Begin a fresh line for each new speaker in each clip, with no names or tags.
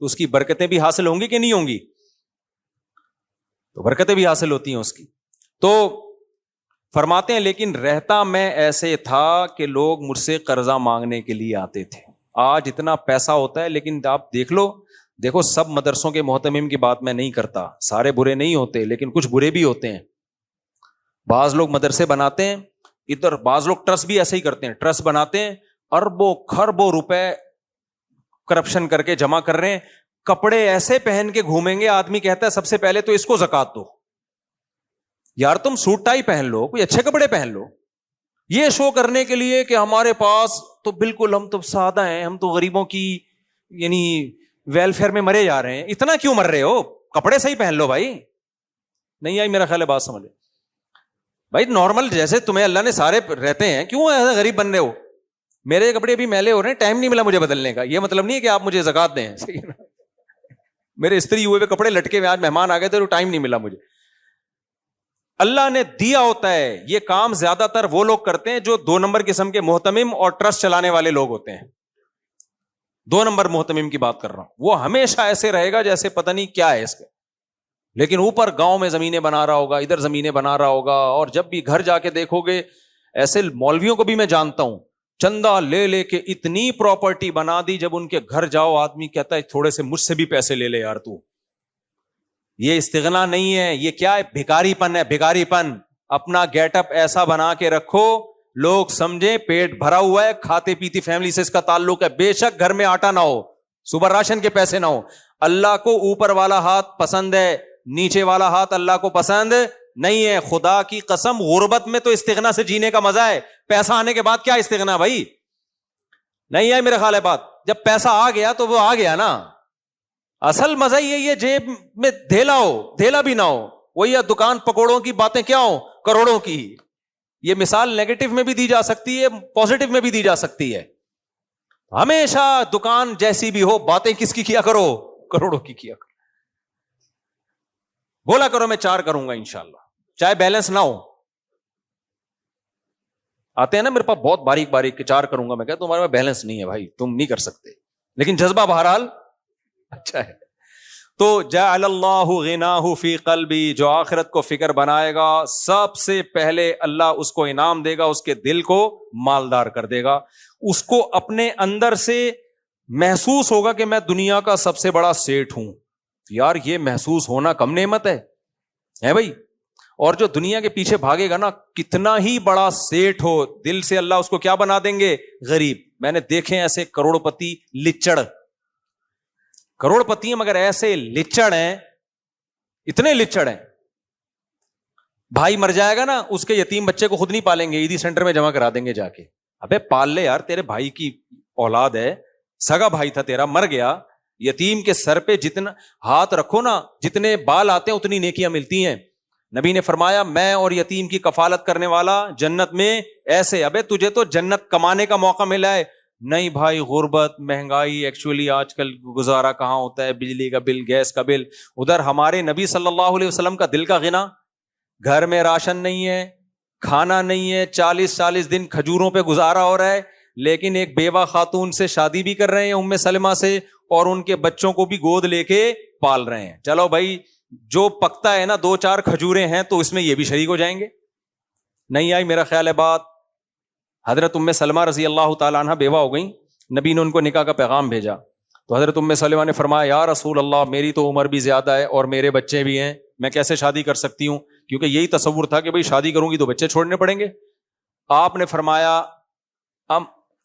تو اس کی برکتیں بھی حاصل ہوں گی کہ نہیں ہوں گی؟ تو برکتیں بھی حاصل ہوتی ہیں اس کی. تو فرماتے ہیں لیکن رہتا میں ایسے تھا کہ لوگ مجھ سے قرضہ مانگنے کے لیے آتے تھے. آج اتنا پیسہ ہوتا ہے لیکن آپ دیکھو سب مدرسوں کے محتمم کی بات میں نہیں کرتا, سارے برے نہیں ہوتے لیکن کچھ برے بھی ہوتے ہیں. بعض لوگ مدرسے بناتے ہیں, ادھر بعض لوگ ٹرسٹ بھی ایسے ہی کرتے ہیں, ٹرسٹ بناتے ہیں, اربوں خربوں روپے کرپشن کر کے جمع کر رہے ہیں, کپڑے ایسے پہن کے گھومیں گے, آدمی کہتا ہے سب سے پہلے تو اس کو زکات دو. یار تم سوٹ ٹائی پہن لو, کوئی اچھے کپڑے پہن لو, یہ شو کرنے کے لیے کہ ہمارے پاس تو بالکل ہم تو سادہ ہیں, ہم تو غریبوں کی یعنی ویلفیئر میں مرے جا رہے ہیں. اتنا کیوں مر رہے ہو؟ کپڑے صحیح پہن لو بھائی. نہیں آئی میرا خیال ہے بات سمجھے بھائی. نارمل جیسے تمہیں اللہ نے سارے رہتے ہیں, کیوں ایسا غریب بن رہے ہو؟ میرے کپڑے بھی میلے ہو رہے ہیں, ٹائم نہیں ملا مجھے بدلنے کا. یہ مطلب نہیں ہے کہ آپ مجھے زکات دیں. میرے استری ہوئے کپڑے لٹکے ہوئے, آج مہمان آ گئے تھے تو ٹائم نہیں ملا مجھے. اللہ نے دیا ہوتا ہے. یہ کام زیادہ تر وہ لوگ کرتے ہیں جو 2 نمبر قسم کے محتمم اور ٹرسٹ چلانے والے لوگ ہوتے ہیں. 2 نمبر محتمم کی بات کر رہا ہوں, وہ ہمیشہ ایسے رہے گا جیسے پتہ نہیں کیا ہے اس کے, لیکن اوپر گاؤں میں زمینیں بنا رہا ہوگا, ادھر زمینیں بنا رہا ہوگا. اور جب بھی گھر جا کے دیکھو گے, ایسے مولویوں کو بھی میں جانتا ہوں, چندہ لے لے کے اتنی پراپرٹی بنا دی, جب ان کے گھر جاؤ آدمی کہتا ہے تھوڑے سے مجھ سے بھی پیسے لے لے یار تو. یہ استغنا نہیں ہے, یہ کیا ہے؟ بھکاری پن ہے, بھکاری پن. اپنا گیٹ اپ ایسا بنا کے رکھو لوگ سمجھیں پیٹ بھرا ہوا ہے, کھاتے پیتی فیملی سے اس کا تعلق ہے. بے شک گھر میں آٹا نہ ہو, صبح راشن کے پیسے نہ ہو. اللہ کو اوپر والا ہاتھ پسند ہے, نیچے والا ہاتھ اللہ کو پسند نہیں ہے. خدا کی قسم غربت میں تو استغنا سے جینے کا مزہ ہے. پیسہ آنے کے بعد کیا استغنا بھائی؟ نہیں ہے میرا خیال ہے بات. جب پیسہ آ گیا تو وہ آ گیا نا. اصل مزہ یہ جیب میں دھیلا ہو, دھیلا بھی نہ ہو. وہی دکان پکوڑوں کی باتیں کیا ہو, کروڑوں کی. یہ مثال نیگیٹو میں بھی دی جا سکتی ہے, پازیٹو میں بھی دی جا سکتی ہے. ہمیشہ دکان جیسی بھی ہو, باتیں کس کی کیا کرو؟ کروڑوں کی کیا کرو. بولا کرو میں 4 کروں گا انشاءاللہ, چاہے بیلنس نہ ہو. آتے ہیں نا میرے پاس بہت باریک باریک کہ 4 کروں گا, میں کہتا ہوں تمہارے پاس بیلنس نہیں ہے بھائی, تم نہیں کر سکتے, لیکن جذبہ بہرحال اچھا ہے. تو جعل اللہ غناہ فی قلبی, جو آخرت کو فکر بنائے گا سب سے پہلے اللہ اس کو انعام دے گا, اس کے دل کو مالدار کر دے گا. اس کو اپنے اندر سے محسوس ہوگا کہ میں دنیا کا سب سے بڑا سیٹھ ہوں. یار یہ محسوس ہونا کم نعمت ہے بھائی. اور جو دنیا کے پیچھے بھاگے گا نا, کتنا ہی بڑا سیٹھ ہو, دل سے اللہ اس کو کیا بنا دیں گے؟ غریب. میں نے دیکھے ایسے کروڑ پتی لچڑ, کروڑ پتی ہیں مگر ایسے لچڑ ہیں, اتنے لچڑ ہیں. بھائی مر جائے گا نا, اس کے یتیم بچے کو خود نہیں پالیں گے, عیدی سینٹر میں جمع کرا دیں گے جا کے. ابے پال لے یار, تیرے بھائی کی اولاد ہے, سگا بھائی تھا تیرا, مر گیا. یتیم کے سر پہ جتنا ہاتھ رکھو نا, جتنے بال آتے ہیں اتنی نیکیاں ملتی ہیں. نبی نے فرمایا میں اور یتیم کی کفالت کرنے والا جنت میں ایسے. ابے تجھے تو جنت کمانے کا موقع ملا ہے. نہیں بھائی, غربت, مہنگائی, ایکچولی آج کل گزارا کہاں ہوتا ہے, بجلی کا بل, گیس کا بل. ادھر ہمارے نبی صلی اللہ علیہ وسلم کا دل کا غنا, گھر میں راشن نہیں ہے, کھانا نہیں ہے, 40 دن کھجوروں پہ گزارا ہو رہا ہے, لیکن ایک بیوہ خاتون سے شادی بھی کر رہے ہیں, ام سلمہ سے, اور ان کے بچوں کو بھی گود لے کے پال رہے ہیں. چلو بھائی, جو پکتا ہے نا 2-4 کھجوریں ہیں تو اس میں یہ بھی شریک ہو جائیں گے. نہیں آئی میرا خیال ہے بات. حضرت ام سلمہ رضی اللہ تعالیٰ عنہ بیوہ ہو گئیں, نبی نے ان کو نکاح کا پیغام بھیجا. تو حضرت ام سلمہ نے فرمایا یا رسول اللہ, میری تو عمر بھی زیادہ ہے اور میرے بچے بھی ہیں, میں کیسے شادی کر سکتی ہوں؟ کیونکہ یہی تصور تھا کہ بھئی شادی کروں گی تو بچے چھوڑنے پڑیں گے. آپ نے فرمایا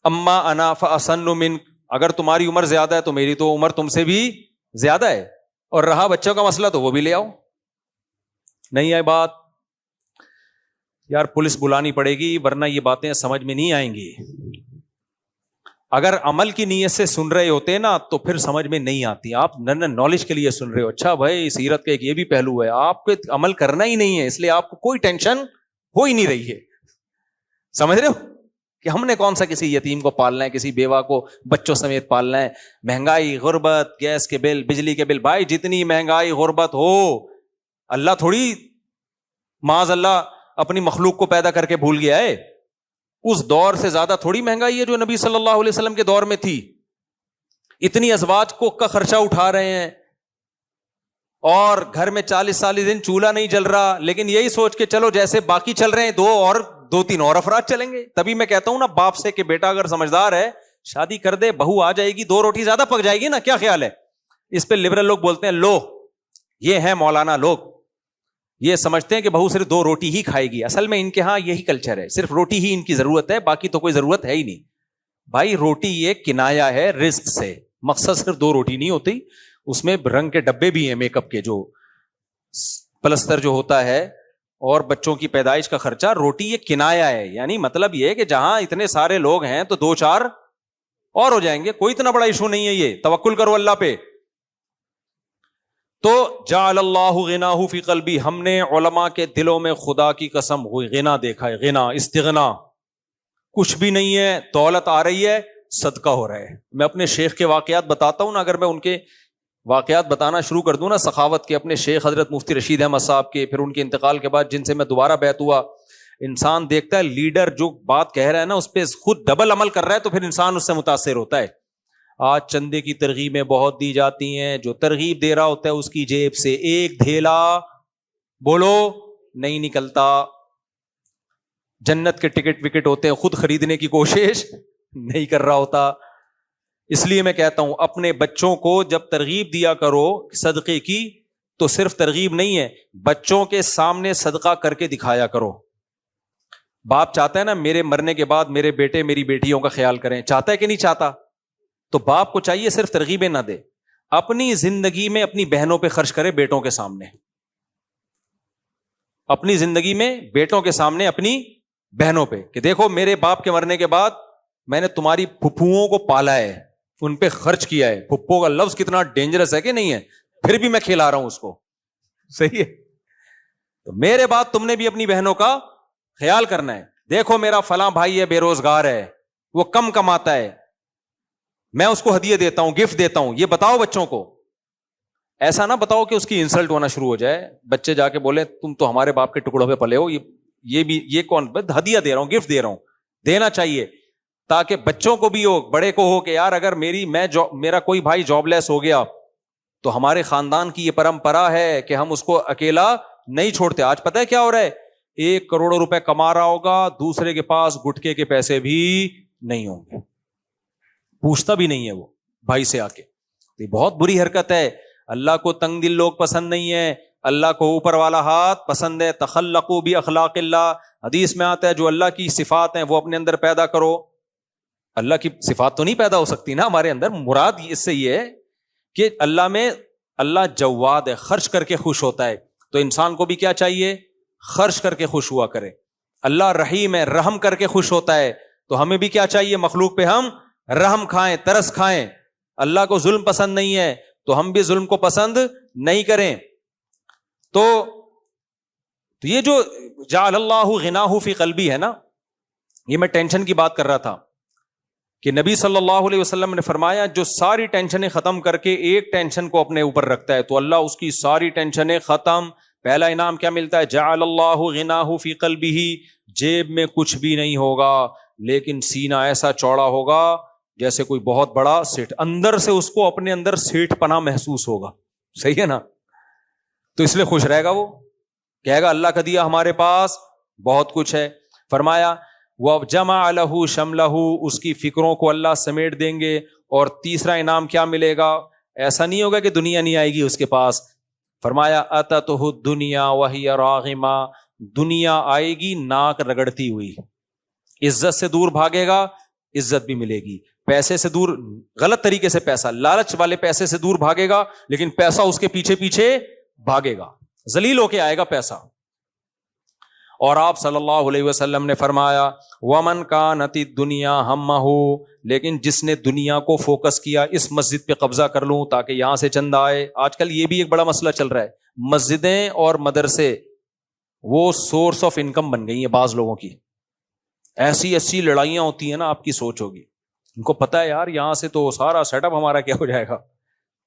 اما انا فاسن من, اگر تمہاری عمر زیادہ ہے تو میری تو عمر تم سے بھی زیادہ ہے, اور رہا بچوں کا مسئلہ تو وہ بھی لے آؤ. نہیں آئی بات. یار پولیس بلانی پڑے گی ورنہ یہ باتیں سمجھ میں نہیں آئیں گی. اگر عمل کی نیت سے سن رہے ہوتے نا تو پھر سمجھ میں نہیں آتی. آپ نالج کے لیے سن رہے ہو, اچھا بھائی سیرت کا ایک یہ بھی پہلو ہے, آپ کو عمل کرنا ہی نہیں ہے, اس لیے آپ کو کوئی ٹینشن ہو ہی نہیں رہی ہے. سمجھ رہے ہو کہ ہم نے کون سا کسی یتیم کو پالنا ہے, کسی بیوہ کو بچوں سمیت پالنا ہے. مہنگائی, غربت, گیس کے بل, بجلی کے بل, بھائی جتنی مہنگائی غربت ہو, اللہ تھوڑی معاذ اللہ اپنی مخلوق کو پیدا کر کے بھول گیا ہے. اس دور سے زیادہ تھوڑی مہنگائی ہے جو نبی صلی اللہ علیہ وسلم کے دور میں تھی. اتنی ازواج کو کا خرچہ اٹھا رہے ہیں اور گھر میں 40 دن چولہا نہیں جل رہا, لیکن یہی سوچ کے چلو جیسے باقی چل رہے ہیں 2-3 اور افراد چلیں گے. تبھی میں کہتا ہوں نا باپ سے کہ بیٹا اگر سمجھدار ہے شادی کر دے, بہو آ جائے گی 2 روٹی زیادہ پک جائے گی نا, کیا خیال ہے؟ اس پہ لبرل لوگ بولتے ہیں لو, یہ ہے مولانا لوگ, یہ سمجھتے ہیں کہ بہو صرف 2 روٹی ہی کھائے گی. اصل میں ان کے ہاں یہی کلچر ہے, صرف روٹی ہی ان کی ضرورت ہے, باقی تو کوئی ضرورت ہے ہی نہیں. بھائی روٹی یہ کنایا ہے رزق سے, مقصد صرف 2 روٹی نہیں ہوتی, اس میں رنگ کے ڈبے بھی ہیں, میک اپ کے جو پلستر جو ہوتا ہے اور بچوں کی پیدائش کا خرچہ. روٹی یہ کنایا ہے, یعنی مطلب یہ کہ جہاں اتنے سارے لوگ ہیں تو 2-4 اور ہو جائیں گے, کوئی اتنا بڑا ایشو نہیں ہے, یہ توکل کرو اللہ پہ. تو جعل اللہ غناہ فی قلبی, ہم نے علماء کے دلوں میں خدا کی قسم ہوئی غنا دیکھا ہے, غنا استغنا, کچھ بھی نہیں ہے, دولت آ رہی ہے, صدقہ ہو رہا ہے. میں اپنے شیخ کے واقعات بتاتا ہوں نا, اگر میں ان کے واقعات بتانا شروع کر دوں نا سخاوت کے, اپنے شیخ حضرت مفتی رشید احمد صاحب کے, پھر ان کے انتقال کے بعد جن سے میں دوبارہ بیعت ہوا, انسان دیکھتا ہے لیڈر جو بات کہہ رہا ہے نا اس پہ خود ڈبل عمل کر رہا ہے, تو پھر انسان اس سے متاثر ہوتا ہے. آج چندے کی ترغیبیں بہت دی جاتی ہیں, جو ترغیب دے رہا ہوتا ہے اس کی جیب سے ایک دھیلا بولو نہیں نکلتا. جنت کے ٹکٹ وکٹ ہوتے ہیں, خود خریدنے کی کوشش نہیں کر رہا ہوتا. اس لیے میں کہتا ہوں اپنے بچوں کو جب ترغیب دیا کرو صدقے کی, تو صرف ترغیب نہیں ہے, بچوں کے سامنے صدقہ کر کے دکھایا کرو. باپ چاہتا ہے نا میرے مرنے کے بعد میرے بیٹے میری بیٹیوں کا خیال کریں, چاہتا ہے کہ نہیں چاہتا؟ تو باپ کو چاہیے صرف ترغیبیں نہ دے, اپنی زندگی میں اپنی بہنوں پہ خرچ کرے بیٹوں کے سامنے, اپنی زندگی میں بیٹوں کے سامنے اپنی بہنوں پہ, کہ دیکھو میرے باپ کے مرنے کے بعد میں نے تمہاری پھپھوؤں کو پالا ہے, ان پہ خرچ کیا ہے. پھپھو کا لفظ کتنا ڈینجرس ہے کہ نہیں ہے, پھر بھی میں کھلا رہا ہوں اس کو, صحیح ہے. تو میرے بعد تم نے بھی اپنی بہنوں کا خیال کرنا ہے. دیکھو میرا فلاں بھائی ہے, بے روزگار ہے, وہ کم کماتا ہے, میں اس کو ہدیہ دیتا ہوں, گفٹ دیتا ہوں. یہ بتاؤ بچوں کو, ایسا نہ بتاؤ کہ اس کی انسلٹ ہونا شروع ہو جائے, بچے جا کے بولے تم تو ہمارے باپ کے ٹکڑوں پہ پلے ہو, یہ کون, ہدیہ دے رہا ہوں, گفٹ دے رہا ہوں. دینا چاہیے تاکہ بچوں کو بھی ہو, بڑے کو ہو کہ یار اگر میرا کوئی بھائی جاب لیس ہو گیا تو ہمارے خاندان کی یہ پرمپرا ہے کہ ہم اس کو اکیلا نہیں چھوڑتے. آج پتہ ہے کیا ہو رہا ہے, 1 کروڑ روپے کما رہا ہوگا, دوسرے کے پاس گٹکے کے پیسے بھی نہیں ہوں گے, پوچھتا بھی نہیں ہے وہ بھائی سے آ کے. یہ بہت بری حرکت ہے. اللہ کو تنگ دل لوگ پسند نہیں ہے, اللہ کو اوپر والا ہاتھ پسند ہے. تخلقوا باخلاق اللہ, حدیث میں آتا ہے جو اللہ کی صفات ہیں وہ اپنے اندر پیدا کرو. اللہ کی صفات تو نہیں پیدا ہو سکتی نا ہمارے اندر, مراد اس سے یہ ہے کہ اللہ جواد ہے, خرچ کر کے خوش ہوتا ہے. تو انسان کو بھی کیا چاہیے, خرچ کر کے خوش ہوا کرے. اللہ رحیم ہے, رحم کر کے خوش ہوتا ہے, تو ہمیں بھی کیا چاہیے, مخلوق پہ ہم رحم کھائیں, ترس کھائیں. اللہ کو ظلم پسند نہیں ہے تو ہم بھی ظلم کو پسند نہیں کریں. تو یہ جو جعل اللہ غناہ فی قلبی ہے نا, یہ میں ٹینشن کی بات کر رہا تھا کہ نبی صلی اللہ علیہ وسلم نے فرمایا جو ساری ٹینشنیں ختم کر کے ایک ٹینشن کو اپنے اوپر رکھتا ہے تو اللہ اس کی ساری ٹینشنیں ختم. پہلا انعام کیا ملتا ہے, جعل اللہ غناہ فی قلبہ, جیب میں کچھ بھی نہیں ہوگا لیکن سینہ ایسا چوڑا ہوگا جیسے کوئی بہت بڑا سیٹ, اندر سے اس کو اپنے اندر سیٹ پناہ محسوس ہوگا. صحیح ہے نا, تو اس لیے خوش رہے گا, وہ کہے گا اللہ کا دیا ہمارے پاس بہت کچھ ہے. فرمایا وَجَمَعَ لَهُ شَمْلَهُ, اس کی فکروں کو اللہ سمیٹ دیں گے. اور تیسرا انعام کیا ملے گا, ایسا نہیں ہوگا کہ دنیا نہیں آئے گی اس کے پاس. فرمایا أَتَتْهُ الدُّنْيَا وَهِيَ رَاغِمَةٌ, دنیا آئے گی ناک رگڑتی ہوئی. عزت سے دور بھاگے گا, عزت بھی ملے گی. پیسے سے دور, غلط طریقے سے پیسہ, لالچ والے پیسے سے دور بھاگے گا, لیکن پیسہ اس کے پیچھے پیچھے بھاگے گا, ذلیل ہو کے آئے گا پیسہ. اور آپ صلی اللہ علیہ وسلم نے فرمایا وَمَنْ كَانَتِ الدُّنْيَا هَمَّهُ, لیکن جس نے دنیا کو فوکس کیا, اس مسجد پہ قبضہ کر لوں تاکہ یہاں سے چندہ آئے. آج کل یہ بھی ایک بڑا مسئلہ چل رہا ہے, مسجدیں اور مدرسے وہ سورس آف انکم بن گئی ہیں بعض لوگوں کی. ایسی لڑائیاں ہوتی ہیں نا, آپ کی سوچ ہوگی, ان کو پتا ہے یار یہاں سے تو سارا سیٹ اپ ہمارا کیا ہو جائے گا.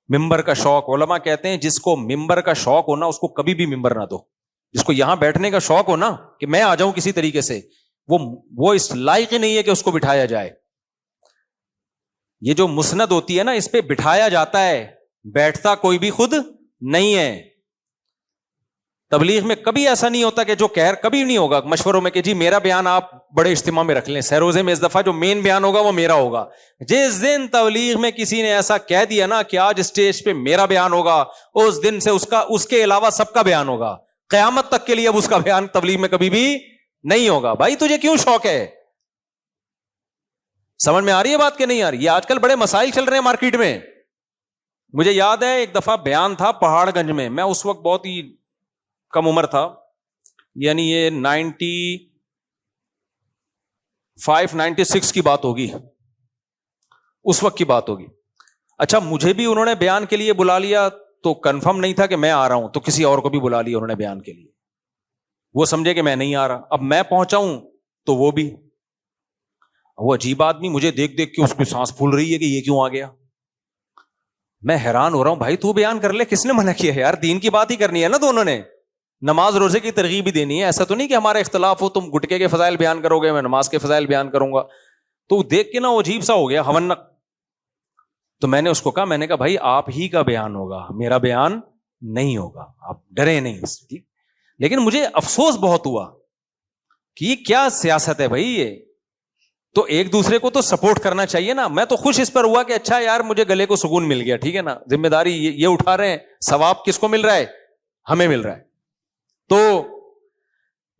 ممبر کا شوق, علماء کہتے ہیں جس کو ممبر کا شوق ہونا اس کو کبھی بھی ممبر نہ دو. جس کو یہاں بیٹھنے کا شوق ہو نا کہ میں آ جاؤں کسی طریقے سے, وہ اس لائق ہی نہیں ہے کہ اس کو بٹھایا جائے. یہ جو مسند ہوتی ہے نا، اس پہ بٹھایا جاتا ہے، بیٹھتا کوئی بھی خود نہیں ہے. تبلیغ میں کبھی ایسا نہیں ہوتا کہ جو کبھی نہیں ہوگا مشوروں میں کہ جی میرا بیان آپ بڑے اجتماع میں رکھ لیں، سیروزے میں اس دفعہ جو مین بیان ہوگا وہ میرا ہوگا. جس دن تبلیغ میں کسی نے ایسا کہہ دیا نا کہ آج اسٹیج پہ میرا بیان ہوگا، اس دن سے اس کے علاوہ سب کا بیان ہوگا، قیامت تک کے لیے اب اس کا بیان تبلیغ میں کبھی بھی نہیں ہوگا. بھائی تجھے کیوں شوق ہے؟ سمجھ میں آ رہی ہے بات کہ نہیں آ رہی؟ یہ آج کل بڑے مسائل چل رہے ہیں مارکیٹ میں. مجھے یاد ہے ایک دفعہ بیان تھا پہاڑ گنج میں، میں اس وقت بہت ہی کم عمر تھا، یعنی یہ 95-96 کی بات ہوگی، اس وقت کی بات ہوگی. اچھا مجھے بھی انہوں نے بیان کے لیے بلا لیا تو کنفرم نہیں تھا کہ میں آ رہا ہوں، تو کسی اور کو بھی بلا لیا انہوں نے بیان کے لیے. وہ سمجھے کہ میں نہیں آ رہا. اب میں پہنچا ہوں تو وہ بھی. وہ عجیب آدمی مجھے دیکھ دیکھ کے اس کی سانس پھول رہی ہے کہ یہ کیوں آ گیا. میں حیران ہو رہا ہوں، بھائی تو بیان کر لے، کس نے منع کیا ہے یار؟ دین کی بات ہی کرنی ہے نا دونوں نے، نماز روزے کی ترغیب بھی دینی ہے. ایسا تو نہیں کہ ہمارا اختلاف ہو، تم گٹکے کے فضائل بیان کرو گے، میں نماز کے فضائل بیان کروں گا. تو دیکھ کے نا وہ عجیب سا ہو گیا، ہونق. تو میں نے اس کو کہا، میں نے کہا بھائی آپ ہی کا بیان ہوگا، میرا بیان نہیں ہوگا، آپ ڈرے نہیں. ٹھیک. لیکن مجھے افسوس بہت ہوا کہ یہ کیا سیاست ہے بھائی. یہ تو ایک دوسرے کو تو سپورٹ کرنا چاہیے نا. میں تو خوش اس پر ہوا کہ اچھا یار مجھے گلے کو سکون مل گیا. ٹھیک ہے نا، ذمہ داری یہ اٹھا رہے ہیں، ثواب کس کو مل رہا ہے؟ ہمیں مل رہا ہے. تو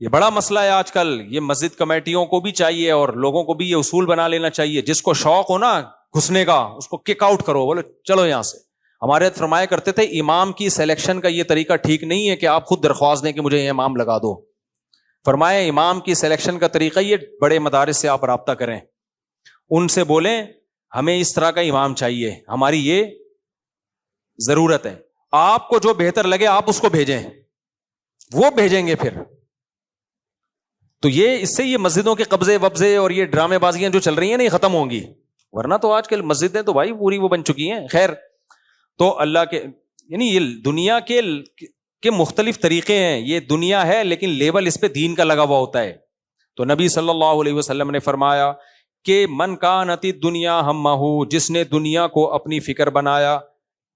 یہ بڑا مسئلہ ہے آج کل. یہ مسجد کمیٹیوں کو بھی چاہیے اور لوگوں کو بھی یہ اصول بنا لینا چاہیے، جس کو شوق ہو نا گھسنے کا اس کو کک آؤٹ کرو، بولو چلو یہاں سے. ہمارے فرمایا کرتے تھے امام کی سلیکشن کا یہ طریقہ ٹھیک نہیں ہے کہ آپ خود درخواست دیں کہ مجھے یہ امام لگا دو. فرمایا امام کی سلیکشن کا طریقہ یہ بڑے مدارس سے آپ رابطہ کریں، ان سے بولیں ہمیں اس طرح کا امام چاہیے، ہماری یہ ضرورت ہے. آپ کو جو بہتر لگے آپ اس کو بھیجیں، وہ بھیجیں گے پھر. تو یہ اس سے یہ مسجدوں کے قبضے وبضے اور یہ ڈرامے بازیاں جو چل رہی ہیں نا یہ ختم ہوں گی. ورنہ تو آج کل مسجدیں تو بھائی پوری وہ بن چکی ہیں. خیر، تو اللہ کے یعنی یہ دنیا کے مختلف طریقے ہیں. یہ دنیا ہے لیکن لیبل اس پہ دین کا لگا ہوا ہوتا ہے. تو نبی صلی اللہ علیہ وسلم نے فرمایا کہ من کانت الدنیا ہمہ، جس نے دنیا کو اپنی فکر بنایا،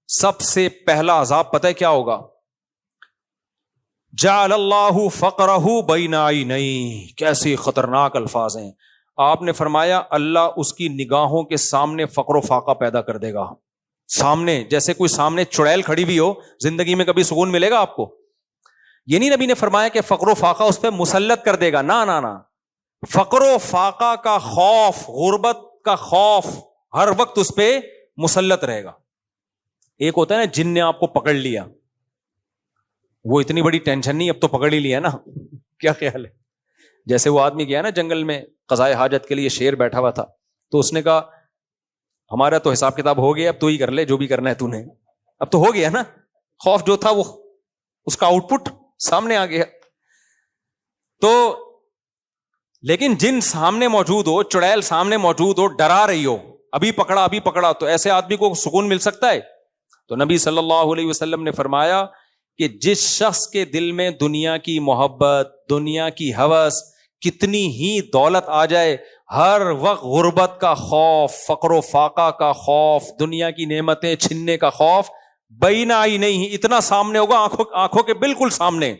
سب سے پہلا عذاب پتہ ہے کیا ہوگا؟ جعل اللہ فقرہ بین عینیہ. کیسے خطرناک الفاظ ہیں. آپ نے فرمایا اللہ اس کی نگاہوں کے سامنے فقر و فاقہ پیدا کر دے گا. سامنے جیسے کوئی سامنے چڑیل کھڑی بھی ہو، زندگی میں کبھی سکون ملے گا آپ کو؟ یہ نہیں نبی نے فرمایا کہ فقر و فاقہ اس پہ مسلط کر دے گا، نہ. فقر و فاقہ کا خوف، غربت کا خوف ہر وقت اس پہ مسلط رہے گا. ایک ہوتا ہے نا جن نے آپ کو پکڑ لیا، وہ اتنی بڑی ٹینشن نہیں، اب تو پکڑ ہی لیا نا. کیا خیال ہے؟ جیسے وہ آدمی گیا نا جنگل میں قضائے حاجت کے لیے، شیر بیٹھا ہوا تھا، تو اس نے کہا ہمارا تو حساب کتاب ہو گیا، اب تو ہی کر لے جو بھی کرنا ہے تو نے. اب تو ہو گیا نا، خوف جو تھا وہ اس کا آؤٹ پٹ سامنے آ گیا. تو لیکن جن سامنے موجود ہو، چڑیل سامنے موجود ہو، ڈرا رہی ہو، ابھی پکڑا، تو ایسے آدمی کو سکون مل سکتا ہے؟ تو نبی صلی اللہ علیہ وسلم نے فرمایا کہ جس شخص کے دل میں دنیا کی محبت، دنیا کی ہوس، کتنی ہی دولت آ جائے، ہر وقت غربت کا خوف، فقر و فاقہ کا خوف، دنیا کی نعمتیں چھننے کا خوف، بین عینیہ، اتنا سامنے ہوگا، آنکھوں کے بالکل سامنے،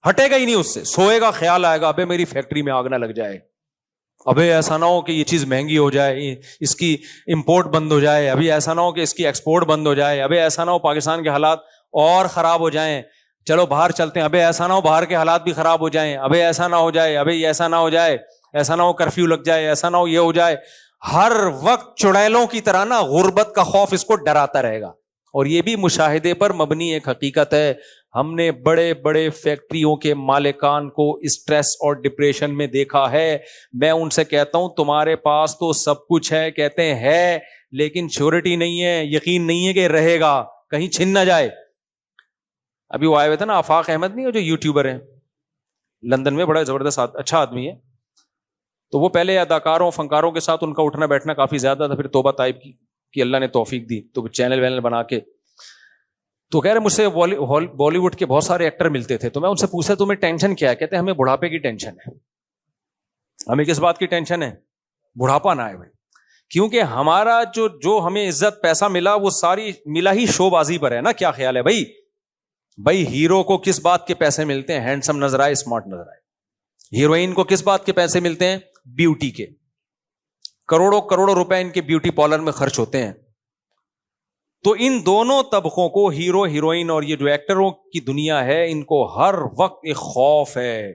ہٹے گا ہی نہیں اس سے. سوئے گا خیال آئے گا ابے میری فیکٹری میں آگ نہ لگ جائے، ابے ایسا نہ ہو کہ یہ چیز مہنگی ہو جائے، اس کی امپورٹ بند ہو جائے، ابھی ایسا نہ ہو کہ اس کی ایکسپورٹ بند ہو جائے، ابے ایسا نہ ہو پاکستان کے حالات اور خراب ہو جائیں، چلو باہر چلتے ہیں، ابے ایسا نہ ہو باہر کے حالات بھی خراب ہو جائیں، ابے ایسا نہ ہو جائے، ابے ایسا نہ ہو جائے، ایسا نہ ہو کرفیو لگ جائے، ایسا نہ ہو یہ ہو جائے. ہر وقت چڑیلوں کی طرح نا غربت کا خوف اس کو ڈراتا رہے گا. اور یہ بھی مشاہدے پر مبنی ایک حقیقت ہے. ہم نے بڑے بڑے فیکٹریوں کے مالکان کو اسٹریس اور ڈپریشن میں دیکھا ہے. میں ان سے کہتا ہوں تمہارے پاس تو سب کچھ ہے، کہتے ہیں لیکن شیورٹی نہیں ہے، یقین نہیں ہے کہ رہے گا، کہیں چھن نہ جائے. ابھی وہ آئے ہوئے تھے نا آفاق احمد، نہیں جو یوٹیوبر ہیں لندن میں، بڑا زبردست اچھا آدمی ہے. تو وہ پہلے اداکاروں فنکاروں کے ساتھ ان کا اٹھنا بیٹھنا کافی زیادہ تھا، پھر توبہ طائب کی اللہ نے توفیق دی تو چینل وینل بنا کے. تو کہہ رہے مجھ سے بالی ووڈ کے بہت سارے ایکٹر ملتے تھے، تو میں ان سے پوچھا تمہیں ٹینشن کیا ہے؟ کہتے ہیں ہمیں بڑھاپے کی ٹینشن ہے. ہمیں کس بات کی ٹینشن ہے؟ بڑھاپا نہ آئے بھائی. کیونکہ ہمارا جو ہمیں عزت پیسہ ملا وہ ساری ملا ہی شو بازی پر ہے نا. کیا خیال ہے بھائی ہیرو کو کس بات کے پیسے ملتے ہیں؟ ہینڈسم نظر آئے, اسمارٹ نظر آئے. ہیروئن کو کس بات کے پیسے ملتے ہیں؟ بیوٹی کے. کروڑوں روپے ان کے بیوٹی پارلر میں خرچ ہوتے ہیں. تو ان دونوں طبقوں کو, ہیرو ہیروئن اور یہ جو ایکٹروں کی دنیا ہے, ان کو ہر وقت ایک خوف ہے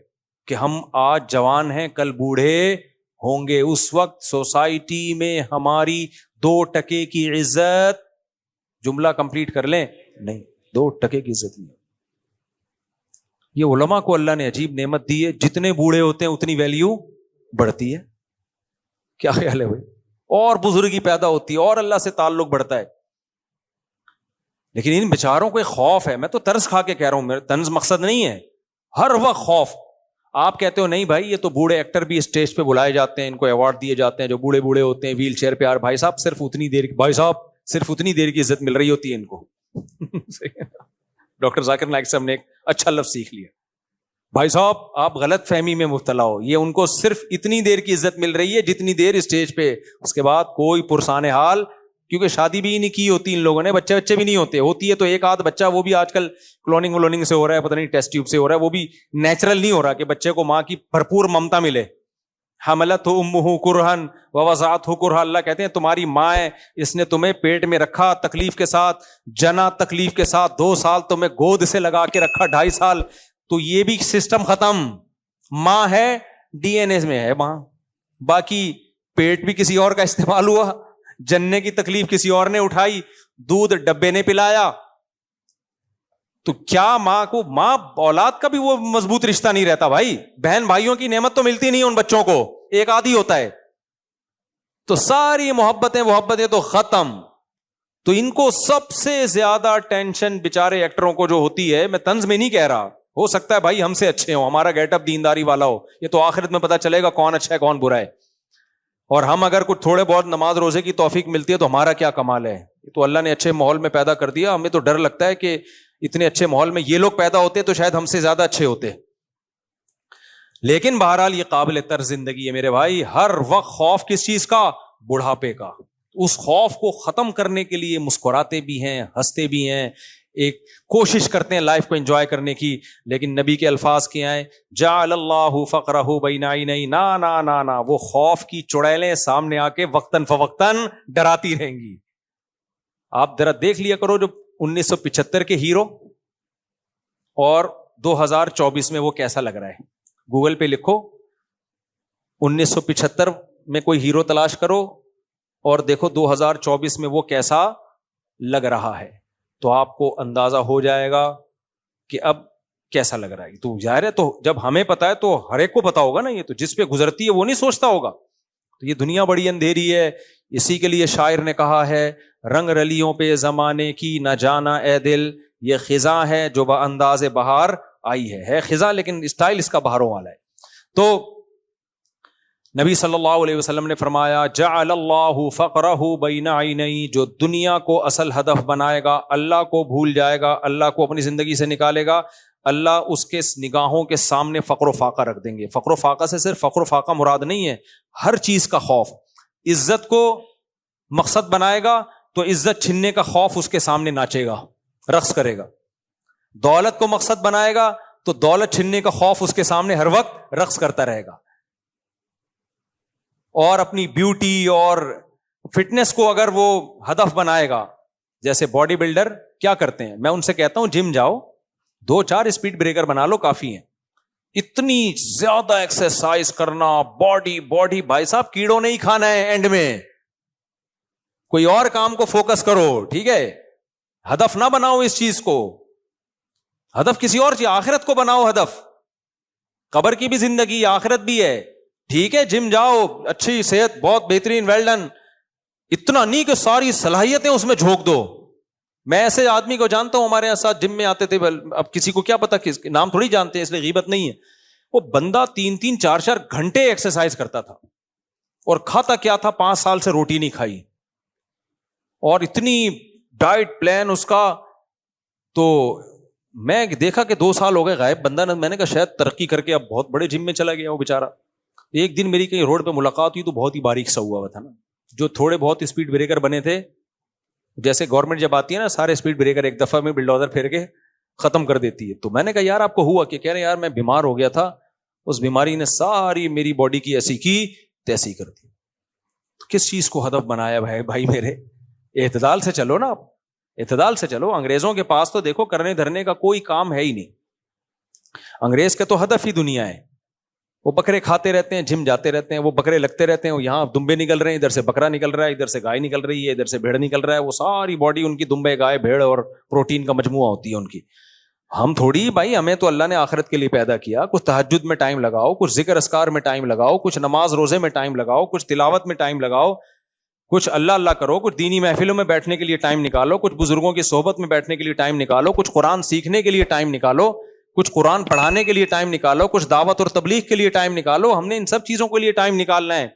کہ ہم آج جوان ہیں کل بوڑھے ہوں گے. اس وقت سوسائٹی میں ہماری 2% کی عزت, جملہ کمپلیٹ کر لیں, نہیں 2% کی عزت نہیں. یہ علماء کو اللہ نے عجیب نعمت دی ہے, جتنے بوڑھے ہوتے ہیں اتنی ویلیو بڑھتی ہے. کیا خیال ہے بھائی؟ اور بزرگی پیدا ہوتی ہے اور اللہ سے تعلق بڑھتا ہے. لیکن ان بیچاروں کو ایک خوف ہے. میں تو طرز کھا کے کہہ رہا ہوں, میرا طنز مقصد نہیں ہے, ہر وقت خوف. آپ کہتے ہو نہیں بھائی یہ تو بوڑھے ایکٹر بھی اسٹیج پہ بلائے جاتے ہیں, ان کو ایوارڈ دیے جاتے ہیں جو بوڑھے ہوتے ہیں ویل چیئر پہ. یار بھائی صاحب صرف اتنی دیر کی عزت مل رہی ہوتی ہے ان کو. ڈاکٹر ذاکر نائک صاحب نے ایک اچھا لفظ سیکھ لیا, بھائی صاحب آپ غلط فہمی میں مبتلا ہو, یہ ان کو صرف اتنی دیر کی عزت مل رہی ہے جتنی دیر اسٹیج پہ, اس کے بعد کوئی پرسان حال. کیونکہ شادی بھی نہیں کی ہوتی ان لوگوں نے, بچے بھی نہیں ہوتے, ہوتی ہے تو ایک آدھ بچہ, وہ بھی آج کل کلوننگ سے ہو رہا ہے, پتہ نہیں ٹیسٹ ٹیوب سے ہو رہا ہے, وہ بھی نیچرل نہیں ہو رہا کہ بچے کو ماں کی بھرپور ممتا ملے. حملتہ امہ کرہن ووضعتہ کرہا, اللہ کہتے ہیں تمہاری ماں ہے, اس نے تمہیں پیٹ میں رکھا تکلیف کے ساتھ, جنا تکلیف کے ساتھ, 2 سال تمہیں گود سے لگا کے رکھا, 2.5 سال, تو یہ بھی سسٹم ختم. ماں ہے ڈی این اے میں ہے ماں, باقی پیٹ بھی کسی اور کا استعمال ہوا, جننے کی تکلیف کسی اور نے اٹھائی, دودھ ڈبے نے پلایا. تو کیا ماں اولاد کا بھی وہ مضبوط رشتہ نہیں رہتا بھائی. بہن بھائیوں کی نعمت تو ملتی نہیں ان بچوں کو, ایک آدھی ہوتا ہے, تو ساری محبتیں تو ختم. تو ان کو سب سے زیادہ ٹینشن بیچارے ایکٹروں کو جو ہوتی ہے, میں طنز میں نہیں کہہ رہا, ہو سکتا ہے بھائی ہم سے اچھے ہوں, ہمارا گیٹ اپ دینداری والا ہو, یہ تو آخرت میں پتا چلے گا کون اچھا ہے کون برا ہے. اور ہم اگر کچھ تھوڑے بہت نماز روزے کی توفیق ملتی ہے تو ہمارا کیا کمال ہے. تو اللہ نے اچھے ماحول میں پیدا کر دیا, ہمیں تو ڈر لگتا ہے کہ اتنے اچھے ماحول میں یہ لوگ پیدا ہوتے تو شاید ہم سے زیادہ اچھے ہوتے. لیکن بہرحال یہ قابل طرز زندگی ہے میرے بھائی. ہر وقت خوف کس چیز کا؟ بڑھاپے کا. اس خوف کو ختم کرنے کے لیے مسکراتے بھی ہیں, ہنستے بھی ہیں, ایک کوشش کرتے ہیں لائف کو انجوائے کرنے کی. لیکن نبی کے الفاظ کیا ہیں, جعل اللہ فقرہ بین عینیہ, نا نا نا نا, وہ خوف کی چڑیلیں سامنے آ کے وقتاً فوقتاً ڈراتی رہیں گی. آپ ذرا دیکھ لیا کرو جو 1975 کے ہیرو اور 2024 میں وہ کیسا لگ رہا ہے. گوگل پہ لکھو 1975 میں کوئی ہیرو تلاش کرو اور دیکھو 2024 میں وہ کیسا لگ رہا ہے, تو آپ کو اندازہ ہو جائے گا کہ اب کیسا لگ رہا ہے. تو ظاہر ہے, تو جب ہمیں پتا ہے تو ہر ایک کو پتا ہوگا نا. یہ تو جس پہ گزرتی ہے وہ نہیں سوچتا ہوگا. تو یہ دنیا بڑی اندھیری ہے. اسی کے لیے شاعر نے کہا ہے, رنگ رلیوں پہ زمانے کی نہ جانا اے دل, یہ خزاں ہے جو بانداز بہار آئی ہے خزاں لیکن اسٹائل اس کا بہاروں والا ہے. تو نبی صلی اللہ علیہ وسلم نے فرمایا, جعل اللہ فقرہ بین عینیہ, جو دنیا کو اصل ہدف بنائے گا, اللہ کو بھول جائے گا, اللہ کو اپنی زندگی سے نکالے گا, اللہ اس کے نگاہوں کے سامنے فقر و فاقہ رکھ دیں گے. فقر و فاقہ سے صرف فقر و فاقہ مراد نہیں ہے, ہر چیز کا خوف. عزت کو مقصد بنائے گا تو عزت چھننے کا خوف اس کے سامنے ناچے گا, رقص کرے گا. دولت کو مقصد بنائے گا تو دولت چھننے کا خوف اس کے سامنے ہر وقت رقص کرتا رہے گا. اور اپنی بیوٹی اور فٹنس کو اگر وہ ہدف بنائے گا, جیسے باڈی بلڈر کیا کرتے ہیں, میں ان سے کہتا ہوں جم جاؤ, 2-4 اسپیڈ بریکر بنا لو کافی ہیں. اتنی زیادہ ایکسرسائز کرنا, باڈی بھائی صاحب کیڑوں نہیں کھانا ہے. اینڈ میں کوئی اور کام کو فوکس کرو, ٹھیک ہے, ہدف نہ بناؤ اس چیز کو, ہدف کسی اور چیز, آخرت کو بناؤ ہدف. قبر کی بھی زندگی, آخرت بھی ہے, ٹھیک ہے, جم جاؤ, اچھی صحت, بہت بہترین, ویل ڈن. اتنا نہیں کہ ساری صلاحیتیں اس میں جھونک دو. میں ایسے آدمی کو جانتا ہوں, ہمارے ساتھ جم میں آتے تھے, اب کسی کو کیا پتا, کس نام تھوڑی جانتے ہیں اس لیے غیبت نہیں ہے. وہ بندہ 3-4 گھنٹے ایکسرسائز کرتا تھا اور کھاتا کیا تھا, 5 سال سے روٹی نہیں کھائی, اور اتنی ڈائٹ پلان اس کا. تو میں دیکھا کہ 2 سال ہو گئے غائب بندہ. میں نے کہا شاید ترقی کر کے اب بہت بڑے جم میں چلا گیا وہ بیچارہ. ایک دن میری کہیں روڈ پہ ملاقات ہوئی تو بہت ہی باریک سا ہوا تھا نا, جو تھوڑے بہت اسپیڈ بریکر بنے تھے, جیسے گورنمنٹ جب آتی ہے نا سارے اسپیڈ بریکر ایک دفعہ میں بلڈوزر پھیر کے ختم کر دیتی ہے. تو میں نے کہا یار آپ کو ہوا کہ؟ کہہ رہے یار میں بیمار ہو گیا تھا, اس بیماری نے ساری میری باڈی کی ایسی کی تیسی کر دی. کس چیز کو ہدف بنایا بھائی میرے؟ اعتدال سے چلو نا, آپ اعتدال سے چلو. انگریزوں کے پاس تو دیکھو کرنے دھرنے کا کوئی کام ہے ہی نہیں. انگریز کا تو ہدف ہی دنیا ہے. وہ بکرے کھاتے رہتے ہیں, جم جاتے رہتے ہیں, وہ بکرے لگتے رہتے ہیں, یہاں دمبے نکل رہے ہیں, ادھر سے بکرا نکل رہا ہے, ادھر سے گائے نکل رہی ہے, ادھر سے بھیڑ نکل رہا ہے. وہ ساری باڈی ان کی دمبے, گائے, بھیڑ اور پروٹین کا مجموعہ ہوتی ہے ان کی. ہم تھوڑی بھائی, ہمیں تو اللہ نے آخرت کے لیے پیدا کیا. کچھ تہجد میں ٹائم لگاؤ, کچھ ذکر اذکار میں ٹائم لگاؤ, کچھ نماز روزے میں ٹائم لگاؤ, کچھ تلاوت میں ٹائم لگاؤ, کچھ اللہ اللہ کرو, کچھ دینی محفلوں میں بیٹھنے کے لیے ٹائم نکالو, کچھ بزرگوں کی صحبت میں بیٹھنے کے لیے ٹائم نکالو, کچھ قرآن سیکھنے کے لیے ٹائم نکالو, کچھ قرآن پڑھانے کے لیے ٹائم نکالو, کچھ دعوت اور تبلیغ کے لیے ٹائم نکالو. ہم نے ان سب چیزوں کے لیے ٹائم نکالنا ہے.